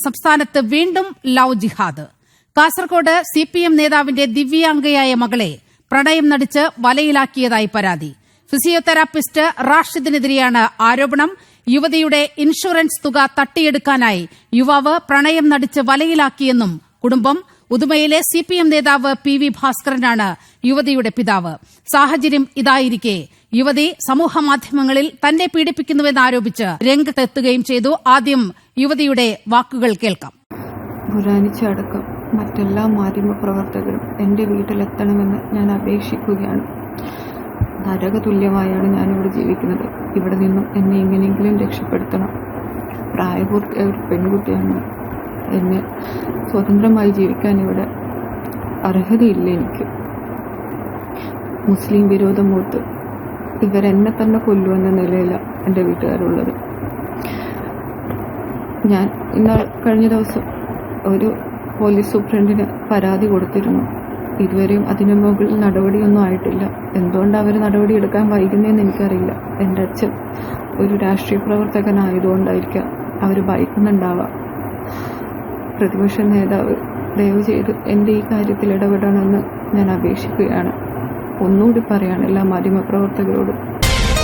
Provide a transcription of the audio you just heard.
സംസ്ഥാനത്ത് വീണ്ടും ലവ് ജിഹാദ്. കാസർകോട് CPM നേതാവിന്റെ ദിവ്യാംഗയായ മകളെ പ്രണയം നടിച്ച് വലയിലാക്കിയതായി പരാതി. ഫിസിയോതെറാപ്പിസ്റ്റ് റാഷിദിനെതിരെയാണ് ആരോപണം. യുവതിയുടെ ഇൻഷുറൻസ് തുക തട്ടിയെടുക്കാനായി യുവാവ് പ്രണയം നടിച്ച് വലയിലാക്കിയെന്നും കുടുംബം. ഉദുമയിലെ CPM നേതാവ് PV ഭാസ്കരനാണ് യുവതിയുടെ പിതാവ്. സാഹചര്യം ഇതായിരിക്കെ യുവതി സമൂഹമാധ്യമങ്ങളിൽ തന്നെ പീഡിപ്പിക്കുന്നുവെന്നാരോപിച്ച് രംഗത്തെത്തുകയും ചെയ്തു. ആദ്യം യുവതിയുടെ വാക്കുകൾ കേൾക്കാം. ബുറാനിച്ചടക്കം മറ്റെല്ലാ മാധ്യമപ്രവർത്തകരും എന്റെ വീട്ടിലെത്തണമെന്ന് ഞാൻ അപേക്ഷിക്കുകയാണ്. നരകതുല്യമായാണ് ഞാനിവിടെ ജീവിക്കുന്നത്. ഇവിടെ നിന്നും എന്നെ എങ്ങനെയെങ്കിലും രക്ഷപ്പെടുത്തണം. പ്രായപൂർത്തിയായ ഒരു പെൺകുട്ടിയാണ്. എന്നെ സ്വതന്ത്രമായി ജീവിക്കാൻ ഇവിടെ അർഹതയില്ല എനിക്ക്. മുസ്ലിം വിരോധം മൂത്ത് ഇവരെന്നെ തന്നെ കൊല്ലുമെന്ന നിലയിലാണ് എൻ്റെ വീട്ടുകാരുള്ളത്. ഞാൻ കഴിഞ്ഞ ദിവസം ഒരു പോലീസ് സൂപ്രണ്ടിന് പരാതി കൊടുത്തിരുന്നു. ഇതുവരെയും അതിനു മുകളിൽ നടപടിയൊന്നും ആയിട്ടില്ല. എന്തുകൊണ്ട് അവർ നടപടി എടുക്കാൻ വൈകുന്നതെന്ന് എനിക്കറിയില്ല. എൻ്റെ അച്ഛൻ ഒരു രാഷ്ട്രീയ പ്രവർത്തകനായതുകൊണ്ടായിരിക്കാം അവർ ഭയക്കുന്നുണ്ടാവാം. പ്രതിപക്ഷ നേതാവ് ദയവ് ചെയ്ത് എൻ്റെ ഈ കാര്യത്തിൽ ഇടപെടണമെന്ന് ഞാൻ അപേക്ഷിക്കുകയാണ്. ഒന്നുകൂടി പറയാണ് എല്ലാ മാധ്യമപ്രവർത്തകരോടും.